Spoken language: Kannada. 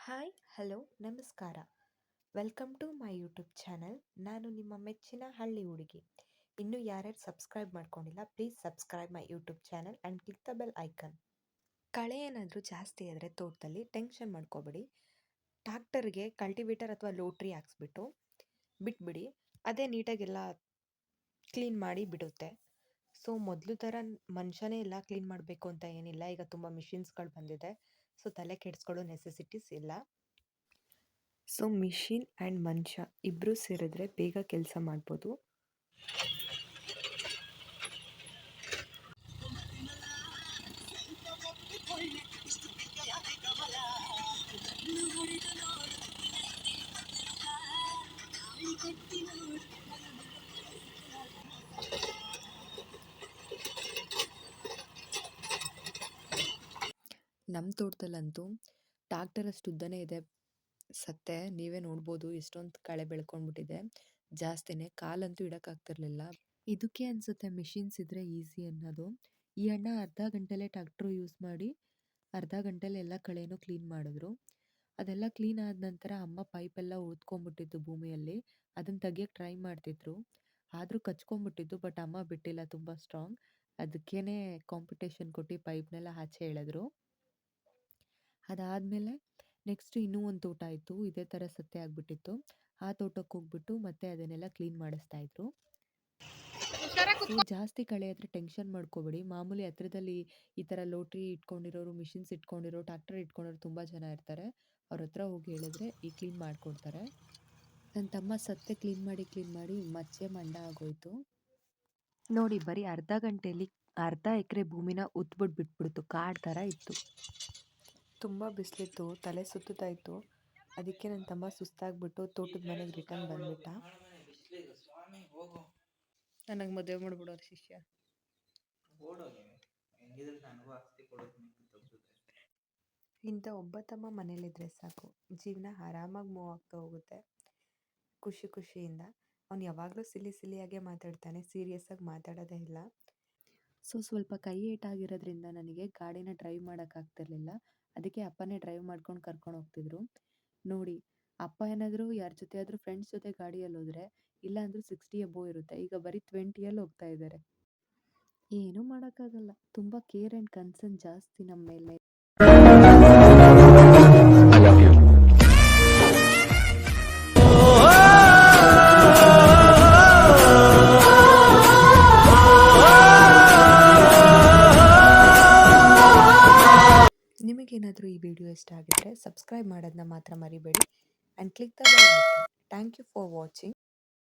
ಹಾಯ್ ಹಲೋ ನಮಸ್ಕಾರ. Welcome to my YouTube channel. ನಾನು ನಿಮ್ಮ ಮೆಚ್ಚಿನ ಹಳ್ಳಿ ಹುಡುಗಿ. ಇನ್ನೂ ಯಾರ್ಯಾರು ಸಬ್ಸ್ಕ್ರೈಬ್ ಮಾಡ್ಕೊಂಡಿಲ್ಲ, please subscribe my YouTube channel and click the bell icon. ಕಳೆ ಏನಾದರೂ ಜಾಸ್ತಿ ಆದರೆ ತೋಟದಲ್ಲಿ ಟೆನ್ಷನ್ ಮಾಡ್ಕೋಬೇಡಿ. ಟ್ಯಾಕ್ಟರ್ಗೆ ಕಲ್ಟಿವೇಟರ್ ಅಥವಾ ಲೋಟ್ರಿ ಹಾಕ್ಸ್ಬಿಟ್ಟು ಬಿಟ್ಬಿಡಿ, ಅದೇ ನೀಟಾಗೆಲ್ಲ ಕ್ಲೀನ್ ಮಾಡಿ ಬಿಡುತ್ತೆ. ಸೊ ಮೊದಲು ಥರ ಮನುಷ್ಯನೇ ಎಲ್ಲ ಕ್ಲೀನ್ ಮಾಡಬೇಕು ಅಂತ ಏನಿಲ್ಲ. ಈಗ ತುಂಬ ಮಿಷಿನ್ಸ್ಗಳು ಬಂದಿದೆ. ಸೊ ತಲೆ ಕೆಡಿಸ್ಕೊಳ್ಳೋ ನೆಸೆಸಿಟೀಸ್ ಇಲ್ಲ. ಸೊ ಮಿಷಿನ್ ಆ್ಯಂಡ್ ಮನುಷ್ಯ ಇಬ್ಬರೂ ಸೇರಿದ್ರೆ ಬೇಗ ಕೆಲಸ ಮಾಡ್ಬೋದು. ನಮ್ಮ ತೋಟದಲ್ಲಂತೂ ಟ್ಯಾಕ್ಟರ್ ಅಷ್ಟು ಉದ್ದನೇ ಇದೆ. ಸತ್ತೆ ನೀವೇ ನೋಡ್ಬೋದು ಎಷ್ಟೊಂದು ಕಳೆ ಬೆಳ್ಕೊಂಡ್ಬಿಟ್ಟಿದೆ. ಜಾಸ್ತಿನೇ ಕಾಲಂತೂ ಇಡೋಕ್ಕಾಗ್ತಿರ್ಲಿಲ್ಲ. ಇದಕ್ಕೆ ಅನಿಸುತ್ತೆ ಮಿಷಿನ್ಸ್ ಇದ್ದರೆ ಈಸಿ ಅನ್ನೋದು. ಈ ಅಣ್ಣ ಅರ್ಧ ಗಂಟೆಲೇ ಟ್ಯಾಕ್ಟ್ರು ಯೂಸ್ ಮಾಡಿ ಅರ್ಧ ಗಂಟೆಲಿ ಎಲ್ಲ ಕಳೆನೂ ಕ್ಲೀನ್ ಮಾಡಿದ್ರು. ಅದೆಲ್ಲ ಕ್ಲೀನ್ ಆದ ನಂತರ ಅಮ್ಮ ಪೈಪೆಲ್ಲ ಉಳ್ದ್ಕೊಂಬಿಟ್ಟಿತ್ತು ಭೂಮಿಯಲ್ಲಿ. ಅದನ್ನು ತೆಗಿಯೋಕ್ಕೆ ಟ್ರೈ ಮಾಡ್ತಿದ್ರು, ಆದರೂ ಕಚ್ಕೊಂಡ್ಬಿಟ್ಟಿದ್ದು. ಬಟ್ ಅಮ್ಮ ಬಿಟ್ಟಿಲ್ಲ, ತುಂಬ ಸ್ಟ್ರಾಂಗ್. ಅದಕ್ಕೇ ಕಾಂಪಿಟೇಷನ್ ಕೊಟ್ಟು ಪೈಪ್ನೆಲ್ಲ ಆಚೆ ಎಳೆದ್ರು. ಅದಾದಮೇಲೆ ನೆಕ್ಸ್ಟು ಇನ್ನೂ ಒಂದು ತೋಟ ಇತ್ತು, ಇದೇ ಥರ ಸತ್ತೆ ಆಗಿಬಿಟ್ಟಿತ್ತು. ಆ ತೋಟಕ್ಕೆ ಹೋಗ್ಬಿಟ್ಟು ಮತ್ತೆ ಅದನ್ನೆಲ್ಲ ಕ್ಲೀನ್ ಮಾಡಿಸ್ತಾಯಿದ್ರು. ಜಾಸ್ತಿ ಕಳೆ ಆದರೆ ಟೆನ್ಷನ್ ಮಾಡ್ಕೋಬೇಡಿ. ಮಾಮೂಲಿ ಹತ್ರದಲ್ಲಿ ಈ ಥರ ಲೋಟ್ರಿ ಇಟ್ಕೊಂಡಿರೋರು, ಮಿಷಿನ್ಸ್ ಇಟ್ಕೊಂಡಿರೋ, ಟ್ಯಾಕ್ಟರ್ ಇಟ್ಕೊಂಡಿರೋ ತುಂಬ ಜನ ಇರ್ತಾರೆ. ಅವ್ರ ಹತ್ರ ಹೋಗಿ ಹೇಳಿದ್ರೆ ಈ ಕ್ಲೀನ್ ಮಾಡಿಕೊಡ್ತಾರೆ. ನನ್ನ ತಮ್ಮ ಸತ್ತೆ ಕ್ಲೀನ್ ಮಾಡಿ ಮಚ್ಚೆ ಮಂಡ ಆಗೋಯ್ತು ನೋಡಿ. ಬರೀ ಅರ್ಧ ಗಂಟೆಯಲ್ಲಿ ಅರ್ಧ ಎಕರೆ ಭೂಮಿನ ಉತ್ಬಿಟ್ಟು ಬಿಟ್ಬಿಡ್ತು. ಕಾಡು ಥರ ಇತ್ತು. ತುಂಬ ಬಿಸಿಲಿತ್ತು, ತಲೆ ಸುತ್ತಾ ಇತ್ತು. ಅದಕ್ಕೆ ನನ್ನ ತಮ್ಮ ಸುಸ್ತಾಗ್ಬಿಟ್ಟು ತೋಟದ ಮನೆಗೆ ರಿಟರ್ನ್ ಬಂದ್ಬಿಟ್ಟ. ನನಗೆ ಮದುವೆ ಮಾಡ್ಬಿಡೋರು ಶಿಷ್ಯ. ಇಂಥ ಒಬ್ಬ ತಮ್ಮ ಮನೇಲಿದ್ರೆ ಸಾಕು, ಜೀವನ ಆರಾಮಾಗಿ ಮೂವ್ ಆಗ್ತಾ ಹೋಗುತ್ತೆ ಖುಷಿಯಿಂದ. ಅವ್ನು ಯಾವಾಗಲೂ ಸಿಲಿಯಾಗೆ ಮಾತಾಡ್ತಾನೆ, ಸೀರಿಯಸ್ ಆಗಿ ಮಾತಾಡೋದೇ ಇಲ್ಲ. ಸೊ ಸ್ವಲ್ಪ ಕೈ ಏಟಾಗಿರೋದ್ರಿಂದ ನನಗೆ ಗಾಡಿನ ಡ್ರೈವ್ ಮಾಡೋಕ್ಕಾಗ್ತಿರ್ಲಿಲ್ಲ. ಅದಕ್ಕೆ ಅಪ್ಪನೇ ಡ್ರೈವ್ ಮಾಡ್ಕೊಂಡು ಕರ್ಕೊಂಡು ಹೋಗ್ತಿದ್ರು. ನೋಡಿ, ಅಪ್ಪ ಏನಾದರೂ ಯಾರ ಜೊತೆ ಆದರೂ ಫ್ರೆಂಡ್ಸ್ ಜೊತೆ ಗಾಡಿಯಲ್ಲಿ ಹೋದರೆ ಇಲ್ಲ ಅಂದರೂ 60 ಅಬೋವ್ ಇರುತ್ತೆ. ಈಗ ಬರೀ 20ಯಲ್ಲಿ ಹೋಗ್ತಾ ಇದ್ದಾರೆ. ಏನೂ ಮಾಡೋಕ್ಕಾಗಲ್ಲ, ತುಂಬ ಕೇರ್ ಆ್ಯಂಡ್ ಕನ್ಸರ್ನ್ ಜಾಸ್ತಿ ನಮ್ಮ ಮೇಲೆ. ನಿಮಗೇನಾದರೂ ಈ ವಿಡಿಯೋ ಇಷ್ಟ ಆಗಿದ್ರೆ ಸಬ್ಸ್ಕ್ರೈಬ್ ಮಾಡೋದನ್ನ ಮಾತ್ರ ಮರಿಬೇಡಿ and click the bell icon. Thank you for watching.